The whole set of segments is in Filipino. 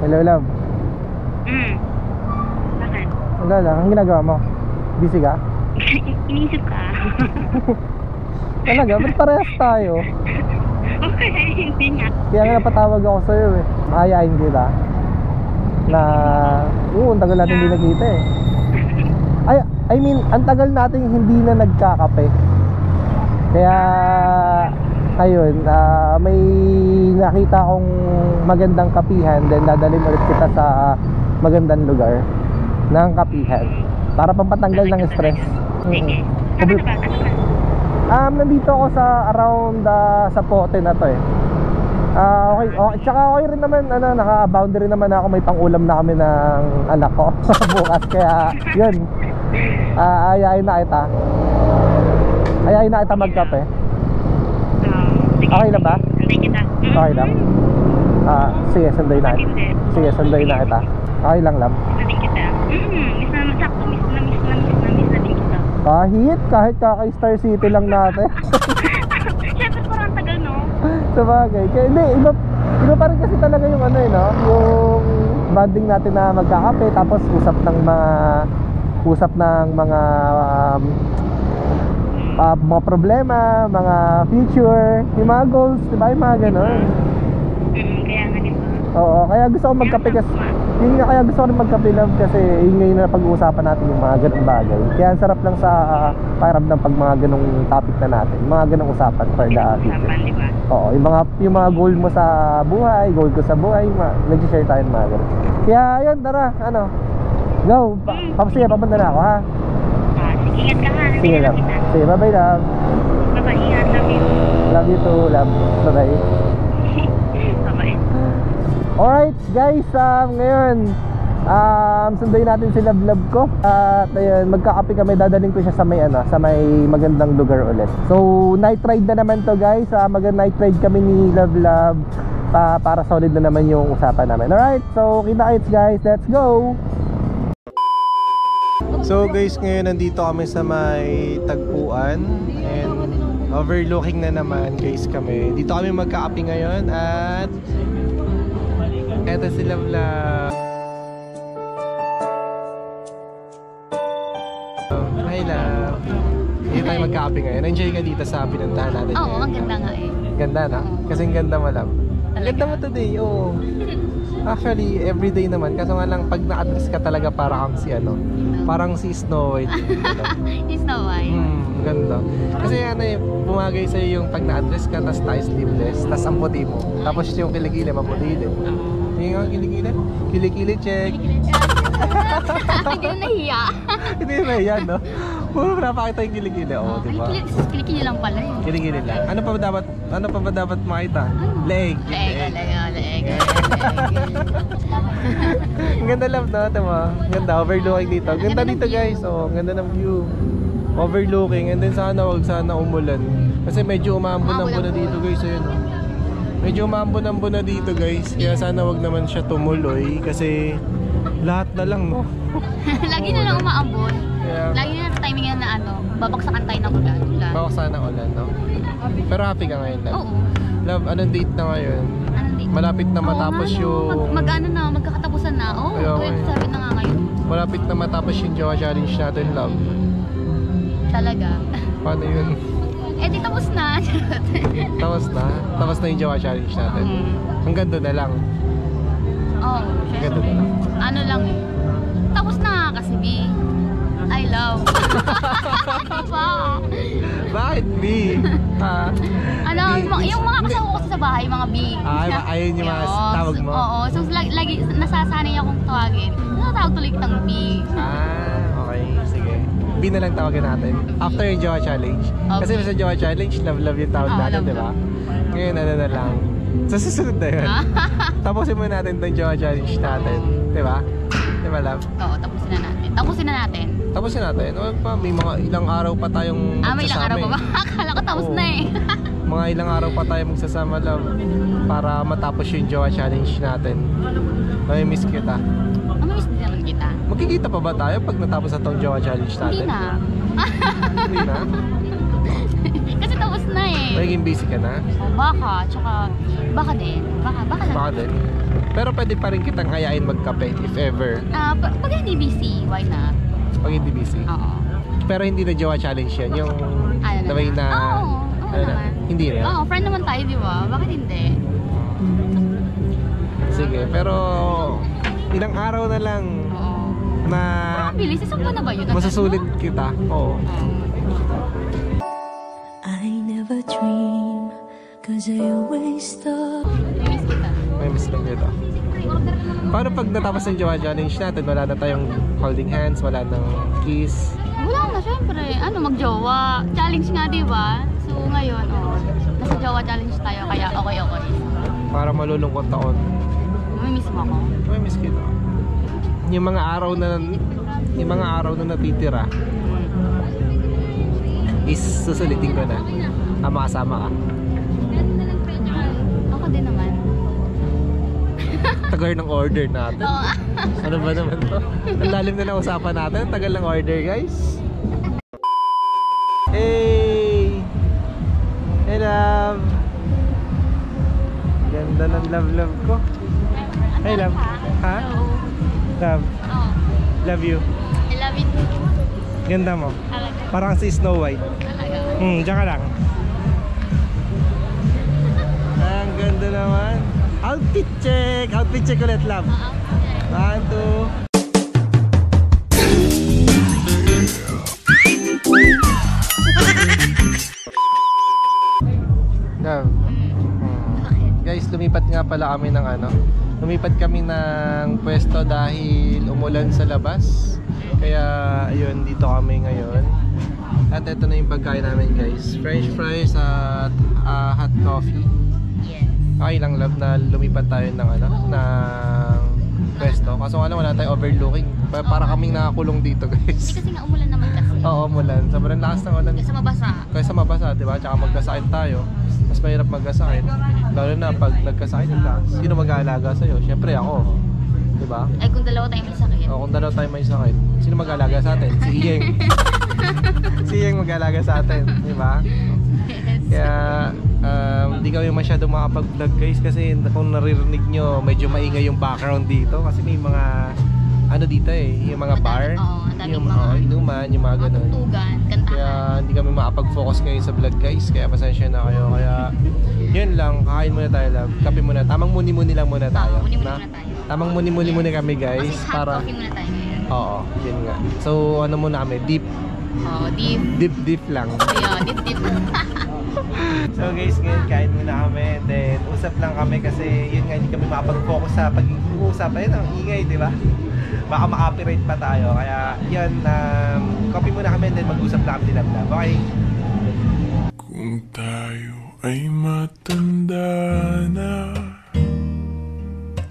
Hello, love. Bakit? Wala lang, ang ginagawa mo? Busy ka? Inisip ka? Talaga, ba't parehas tayo? Okay, hindi nga. Kaya nga napatawag ako sa'yo eh. Maayain kita na, ang tagal natin hindi nagkita eh. I mean, ang tagal natin hindi na nagkakape. Kaya, ayun, may nakita akong magandang kapihan. Then dadalhin ulit kita sa magandang lugar ng kapihan para pampatanggal ng stress. Sige. Saan ka ba? Nandito ako sa around sa Pote na to eh. Okay, tsaka okay rin naman, naka-boundary naman ako, may pang-ulam na kami ng anak ko bukas, kaya yun. Ayayin na kita magkape. Okay lang ba? Sunday kita. Okay lang. Sige, sunday na. Sige, sunday na kita. Okay lang. Sunday kita. Miss na din kita. Kahit kaka-Star City lang natin. Siyempre parang tagal, no? Sabagay. Kaya hindi, iba pa rin kasi talaga yung yung bonding natin na magkakape, tapos usap ng mga problema, mga future, yung mga goals, diba? Yung mga ganon. Kaya nga diba? Oo, kaya gusto ko magkape kasi yun nga, kaya gusto ko rin magkape, love, kasi yun ngayon na pag-uusapan natin yung mga ganong bagay. Kaya ang sarap lang sa pakiramdam pag mga ganong topic na natin, mga ganong usapan for the future. Diba? Oo, yung mga goal mo sa buhay, goal ko sa buhay, nag-share tayo ng mga ganon. Kaya yun, tara, go, sige, papunta na ako, ha? Sige, ingat ka, ha? Sige, love. Sige, bye-bye, love. Bye-bye, ingat, love you. Love you too, love. Bye-bye. Bye-bye. Alright, guys, ngayon sunduin natin si Love ko. At ayun, magkakape kami, dadalhin ko siya sa may magandang lugar ulit. So, night ride na naman to, guys. Night ride kami ni Love para solid na naman yung usapan namin. Alright, so kita-kits, guys. Let's go! So guys, ngayon nandito kami sa may tagpuan and overlooking na naman, guys, kami. Dito kami magkakape ngayon at eto si Love. Hi, Love. Dito tayo magkakape ngayon. Enjoy ka dito sa pinuntahan natin. Oo, ang ganda nga eh. Ganda na? Kasi ang ganda mo, Love. Ang ganda mo today, oo. Actually, everyday naman. Kaso nga lang, pag na-address ka talaga para kang si parang si Snow White. Si Snow White? Ganda. Kasi bumagay sa'yo yung pag na-address ka, tas tayo sleeveless, tas ang puti mo. Tapos yung kilikili, maputi din. Yung nga, kilikili check. Hindi na nahiya. Hindi na nahiya, no? Puro napakita yung kilikili, diba? Kilikili lang pala eh. Kilikili lang. Ano pa ba dapat makita? Leeg. Ang ganda, Love, no? Tama. Ang ganda, overlooking dito. Ang ganda dito, guys. Ang ganda ng view. Overlooking. And then sana umulan. Kasi medyo umambon-ambon na dito, guys. Ayun. Medyo umambon-ambon na dito, guys. Kaya sana wag naman siya tumuloy. Kasi lahat na lang, no? Lagi na lang umaambon. Yeah. Lagi na sa timing yan na babaksakan tayo ng ulan. Babaksakan ng ulan, no? Pero happy ka ngayon, Love? Oo. Love, anong date na ngayon? Anong date? Malapit na matapos yung... magkakatapusan na. Sabi na nga ngayon. Malapit na matapos yung Jowa Challenge natin, Love. Talaga? Paano yun? Di tapos na. Tapos na yung Jowa Challenge natin. Hanggang doon na lang. Oo, hanggang doon na lang. Ano lang eh. Tapos na kasi B. I love. Diba? Bakit B? Yung mga kasama ko sa bahay, mga B. Ayun yung mga tawag mo? Oo, so lagi nasasanay akong tawagin. Natawag tuloy kitang B. Okay, sige. B na lang tawagan natin. After yung Jowa Challenge. Okay. Kasi sa Jowa Challenge, love yung tawag natin, diba? Ngayon, na lang. Sa susunod na yun. Tapusin mo natin itong Jowa Challenge natin. Diba? Diba, Love? Oo, tapusin na natin. Tapusin natin? May mga ilang araw pa tayong magsasama. May ilang araw pa ba? Akala ko tapos na eh. Mga ilang araw pa tayong magsasama, Love. Para matapos yung Jowa Challenge natin. Miss kita. Miss din naman kita. Magkikita pa ba tayo pag natapos na itong Jowa Challenge natin? Hindi na. Hindi na? Kasi tapos na eh. Magiging busy ka na? Baka, tsaka baka din. Baka lang. Baka din? Pero pwede pa rin kitang ayain magkape if ever. Pag hindi busy, why not? Pag hindi busy. Oo. Pero hindi na jowa challenge yan. Yung Ano the way na... Oo, ano na, naman. hindi na. Oo, friend naman tayo, di ba? Bakit hindi? Sige, pero ilang araw na lang Oo. na Parang bilis, isang buwan na ba yun? masasulit kita. Oo. I never dream, 'cause I always thought. Miss kita. May miss lang dito. Order na naman. Paano pag natapos ng jowa challenge natin, wala na tayong holding hands, wala nang kiss? Wala na, syempre. Ano, magjowa. Challenge nga, di ba? So, ngayon, nasa jowa challenge tayo, kaya okay. Para malulungkot taon. Mamimiss mo ako. May miss kita. Yung mga araw na natitira is susulitin ko na. Makasama ka. Ako din naman. Tagal ng order natin. Oo. Ano ba naman to? Ang lalim na usapan natin. Tagal ng order, guys. Hey! Hey, love! Ganda ng love ko. Hey, love. Ha? Hello. Love. Oh, Love you. I love it. Ganda mo. Talaga. Parang si Snow White. Talaga. Diyan ka lang. Ang ganda naman. Outfit check! Outfit check ulit, love. 1, 2. Love. Guys, lumipat nga pala kami ng lumipat kami ng pwesto dahil umulan sa labas. Kaya ayun, dito kami ngayon. At ito na yung pagkain namin, guys. French fries at hot coffee. Yes. Okay lang, love, na lumipat tayo ng ng pwesto. Kaso wala tayong overlooking. Para kaming nakakulong dito, guys. Kasi nga umulan naman kasi. Oo, umulan. Sobrang lakas ng ulan. Kasi mabasa. Kaysa mabasa, di ba? Tsaka magkasakit tayo. Mas mahirap magkasakit. Lalo na pag nagkasakit ka, sino mag-aalaga sa'yo? Siyempre ako. Di ba? Ay, kung dalawa tayo may sakit. O kung dalawa tayo may sakit, sino mag-aalaga sa atin? Si Iyeng. Si Iyeng mag-aalaga sa atin. Di ba? Kaya, hindi kami masyadong makapag-vlog, guys. Kasi kung naririnig nyo, medyo maingay yung background dito. Kasi may mga dito yung mga bar, Oo, ang daming yung mga inuman, yung mga ganun. Tugan, kantahan. Kaya hindi kami makapag-focus ngayon sa vlog, guys. Kaya pasensya na kayo. Kaya yun lang, kakain muna tayo, love. Kape muna. Tamang muni-muni lang muna tayo. Muni-muni na? muna tayo. Tamang muni-muni muna kami, guys. Kasi hot coffee muna tayo ngayon. Oo, yun nga. So ano muna kami, deep Deep. lang. Ayun, deep. So guys, ngayon kain muna kami. Then usap lang kami kasi yun nga, hindi kami makapag-focus sa pag-uusap. Ayun, ang ingay, di ba? Baka ma-copyright pa tayo. Kaya yun, copy muna kami, then mag-usap lang kami nila. Okay? Kung tayo ay matanda na,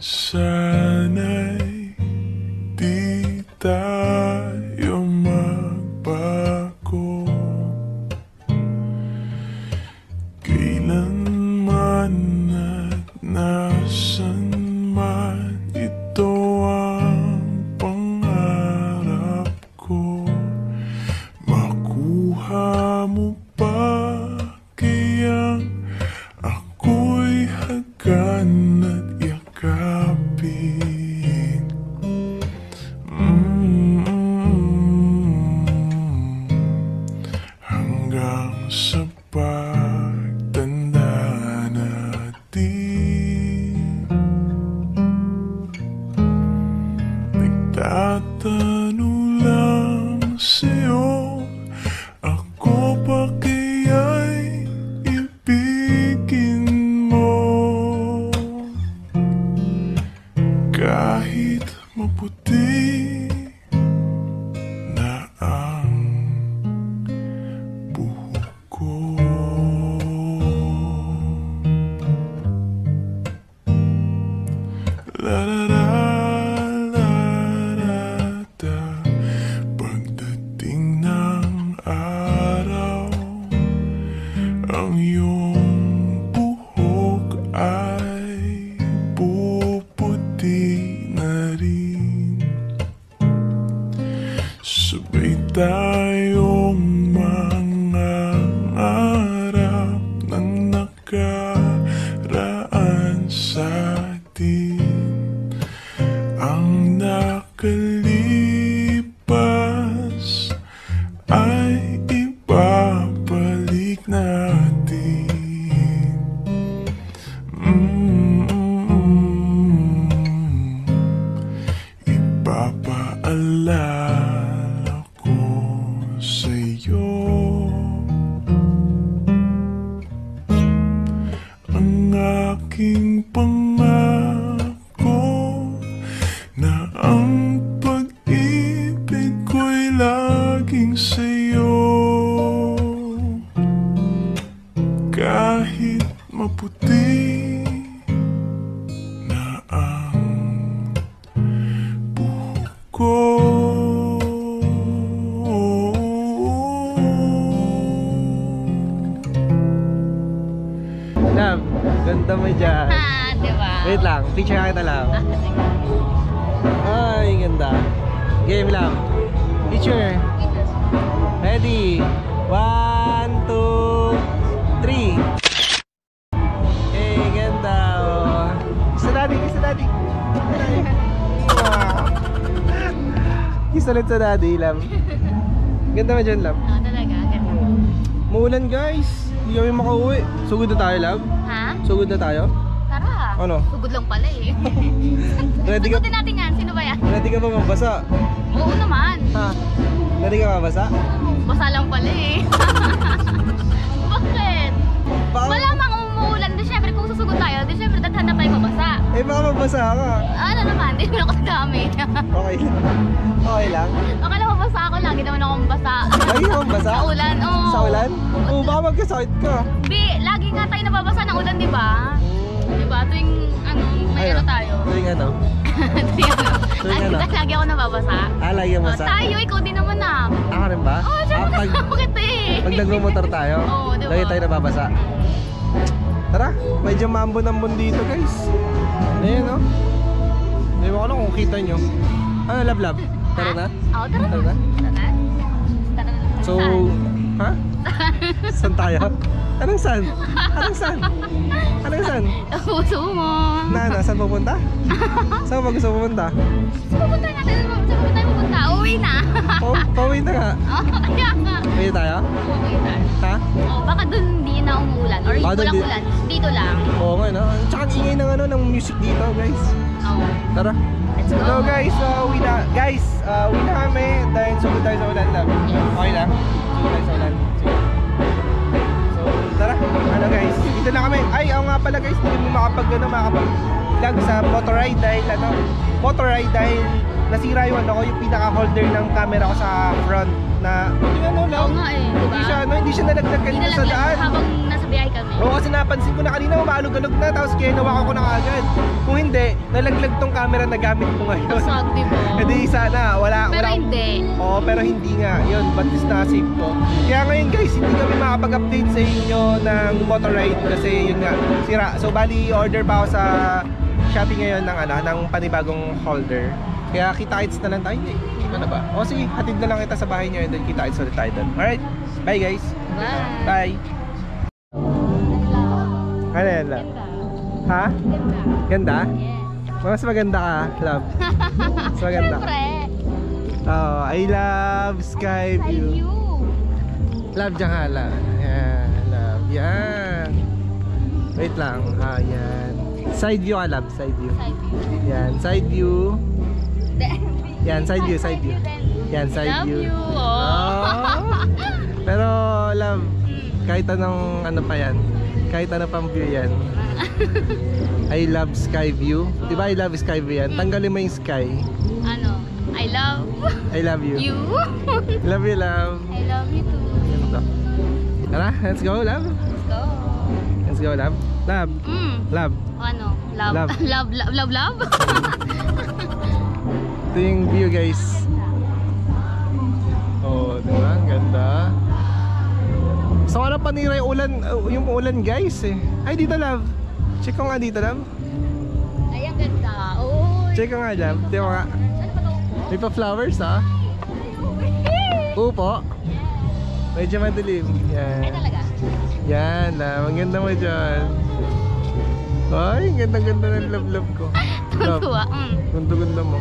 sana'y di tayo magbago. Kailanman at nasan man, ito ang pangarap ko. Makuha mo pa kayang ako'y hagan at yakapin. Hanggang sa pagtanda natin, nagtatanong lang sa'yo, ako pa kaya'y ibigin mo? Kahit maputi na ang buhok ko. La la la la la da. Pagdating ng araw, ang iyong buhok ay puputi na rin. Sabay tayong mangangarap ng nakaraan sa atin. ang nakalipas ay ibabalik natin. Ipapaalala ko sa'yo ang aking pangako na ang pag-ibig ko'y laging sa'yo. Kahit maputi na ang buhok ko. Love, ganda mo dyan. Diba? Wait lang, picture ka kita lang. Ay, ganda. Game lang. Picture. Ready? 1, 2, 3. Eh, ganda. Oh. Kiss sa daddy, kiss sa daddy. Kiss ulit sa daddy, Lam. Ganda mo dyan, Lam. Oo, talaga. Ganda. Maulan, guys. Hindi kami makauwi. Sugod na tayo, Lam. Ha? Sugod na tayo. Tara. Ano? Sugod lang pala eh. Ready ka? Sugutin natin yan. Sino ba yan? Ready ka ba mabasa? Oo naman. Ha? Ready ka mabasa? Basa lang pala eh. Bakit? Baka, Wala mang umuulan. Di syempre kung susugod tayo, di syempre dadhan na tayo mabasa. eh baka mabasa ka. Ano naman, di naman ako nagamit. Okay lang. Okay lang. Okay lang mabasa ako, lagi naman akong basa. Lagi ka mabasa? Sa ulan, oo. Sa ulan? Oo, baka magkasakit ka. Lagi nga tayo nababasa ng ulan, di ba? Di ba? Tuwing ano, may ano tayo. Tuwing ano? Tuwing ano. Tuwing ano? Lagi ako nababasa. Ah, lagi ka mabasa? Tayo, ikaw din naman ah. Ako rin ba? Oo, syempre pag, bakit eh. pag nagmumotor tayo, Oo, di ba? lagi tayo nababasa. Tara, medyo mambo-nambon dito, guys. Ayan, no? Ewan ko lang kung kita nyo. Ano, lab-lab? Tara na? Oo, tara Tara na. na? Tara na. Tara na. So, ha? Saan tayo? Anong saan? Anong saan? Anong saan? Puso mo. Saan pupunta? Saan ba gusto pupunta? Saan pupunta natin? Saan tayo pupunta? Uwi na. Pauwi na nga. Oo, kaya nga. Uwi tayo? Uwi na. Ha? Oo, baka dun hindi na umuulan. Or Baka dun walang di- ulan. Dito lang. Oo nga, no? Tsaka ang ingay ng ano, ng music dito, guys. Oo. Tara. Let's go. Hello, guys. Uwi na. Guys, uwi na kami dahil sugod tayo sa ulan lang. Yes. Okay lang? Sugod tayo sa ulan. Sige. So, tara. Ano, guys? Dito na kami. Ay, ako nga pala, guys. Hindi mo makapag-vlog sa motorride dahil nasira yung ano ko, yung pinaka-holder ng camera ko sa front na hindi ano lang. Oo nga eh, diba? Hindi siya nalaglag kanina sa daan. Habang nasa biyahe kami. Oo, kasi napansin ko na kanina umaalog-alog na tapos kinuha ko na agad. Kung hindi, nalaglag tong camera na gamit ko ngayon. Kasag, diba? Hindi sana, Pero hindi. Oo, pero hindi nga. Yun, but least na-save ko. Kaya ngayon guys, hindi kami makapag-update sa inyo ng motorride kasi yun nga, sira. So bali, order pa ako sa Shopee ngayon ng ng panibagong holder. Kaya kita-kits na lang tayo. Ano ba? O sige, hatid na lang kita sa bahay niyo and then kita-kits ulit tayo doon. Alright, bye guys. Bye. Bye. Ano yan lang? Ha? Ganda? Yes. Mas maganda ka, love. Mas maganda. Siyempre. Oh, I love sky Side view. view. Love dyan nga lang. Yan, love. Yan. Wait lang. Yan. Side view ka, love. Side view. Side view. Yan, side view. Yan, side view, side view. then. Yan, side Love view. you. Oh. Pero, love, kahit anong ano pa yan, kahit ano pang view yan, I love sky view. Diba I love sky view yan? Tanggalin mo yung sky. Ano? I love you. you. Love you, love. I love you too. Ganda. Tara, let's go, love. Let's go. Let's go, love. Love. Love. Ano? Love. Love. Love. Ito yung view, guys. Oh, diba? Ang ganda. So, ano panira yung ulan, guys, eh. Ay, dito, love. Check ko nga dito, love. Ay, ang ganda. Oh. Check ko nga, love. Di ba nga? Ano ba ito? May pa flowers, ha? Upo. Medyo madilim. Yan. Ay, talaga? Yan, love. Ang ganda mo dyan. Ay, ang ganda-ganda ng love-love ko. Tuwa. Ganda mo.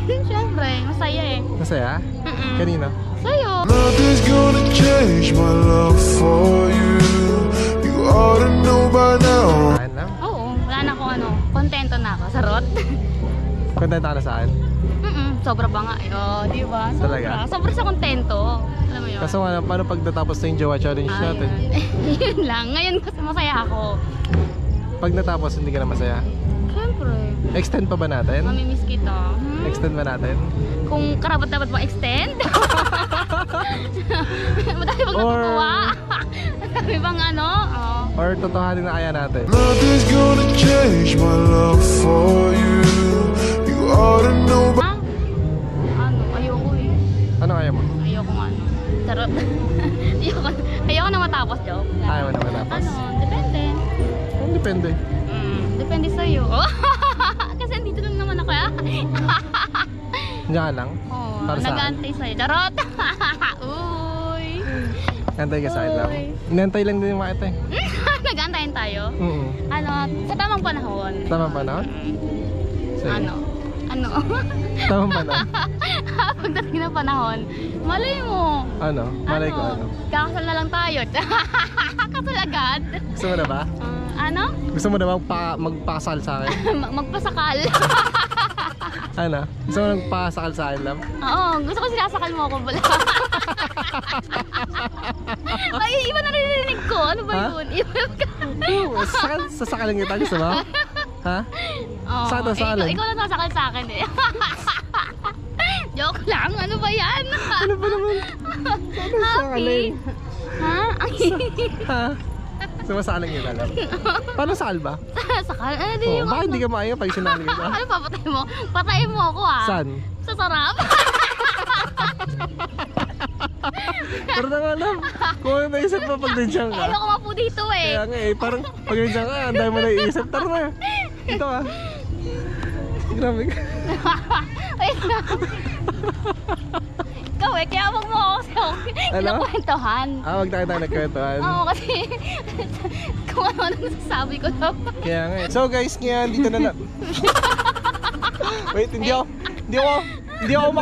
Siyempre, masaya eh. Masaya? Mm-mm. Kanina? Sa'yo. Nothing's gonna change my love for you. You ought to know by now. Saan lang? Oo, wala na akong ano, kontento na ako. Sarot. Kontento ka na saan? Sobra ba nga? Oh, di ba? Sobra. Talaga? Sobra sa kontento. Alam mo yun? Kaso nga, paano pag natapos na yung jowa challenge natin? Ayun. Yun lang. Ngayon kasi masaya ako. Pag natapos, hindi ka na masaya? Siyempre. Extend pa ba natin? Mamimiss kita. Extend ba natin? Kung karapat dapat mo extend? Madami bang natutuwa? Madami bang ano? Oh. Or totohanin na kaya natin? Nothing's gonna change my love for you. You ought to know by Ha? Ano? Ayoko eh. Ano kaya mo? Ayoko nga ano. Charot. ayoko na matapos, joke. Ayaw na matapos? Ano? Depende. Depende. Depende sa'yo. Kasi dito lang naman ako. Diyan lang? Oo. Para saan? Nag-aantay sa'yo. Charot. Uy. Antay ka sa akin lang. Uy. Inantay lang din yung makita eh. Nag-aantayin tayo? Mm. Ano? Sa tamang panahon. Tamang panahon? Sige. Ano? Ano? Tamang panahon? Pagdating ng panahon, malay mo. Ano? Malay ko ano? Kakasal na lang tayo. Kasal agad. Gusto mo na ba? Ano? Gusto mo na ba magpakasal sa akin? Magpasakal. Ano? Gusto mo magpakasakal sa akin lang? Oo, gusto ko sinasakal mo ako bala. Ay, iba na narinig ko. Ano ba Ha? yun? Iba Sasakalin kita, gusto mo? Ha? Oo, Saan to, saan? ikaw lang nasakal sa akin eh. Joke lang, ano ba yan? Ano ba naman? Saan sakalin? Ha? Ha? Sumasaling kita lang. Paano sakal ba? Sakal? Ano di Oh, yung bakit hindi ka maayaw pag sinali kita? Ano papatay mo? Patayin mo ako ah. Saan? Sa sarap. Pero na nga alam, kung may naisip pa pag nandiyan ka. Ayoko nga po dito eh. Kaya nga eh, parang pag nandiyan ka, ang dami mo naiisip. Tara na, dito ka. Grabe ka. Wait na. Ikaw eh, kaya wag mo ako sa Ano? kinakwentuhan. Wag na kita nagkwentuhan. Oo, kasi kung ano nasasabi ko daw. Kaya nga eh. So guys, ngayon dito na Wait, hindi ako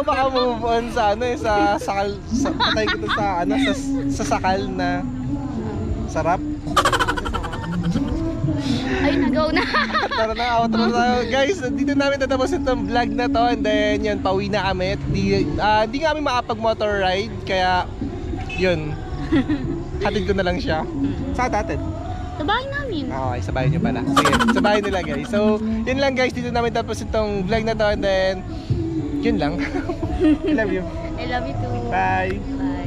makamove on sa ano eh, sa sakal, patay kita sa ano, sa sakal na sarap. Ay, nagaw na. Tara na, outro na tayo. Guys, dito namin tatapos itong vlog na to. And then, yun, pauwi na kami. Di kami makapag-motor ride. Kaya, yun. Hatid ko na lang siya. Saan hatid? Sa bahay namin. Okay, sa bahay nyo pala. Sige, sa bahay nila guys. So, yun lang guys. Dito namin tapos itong vlog na to. And then, yun lang. I love you. I love you too. Bye. Bye.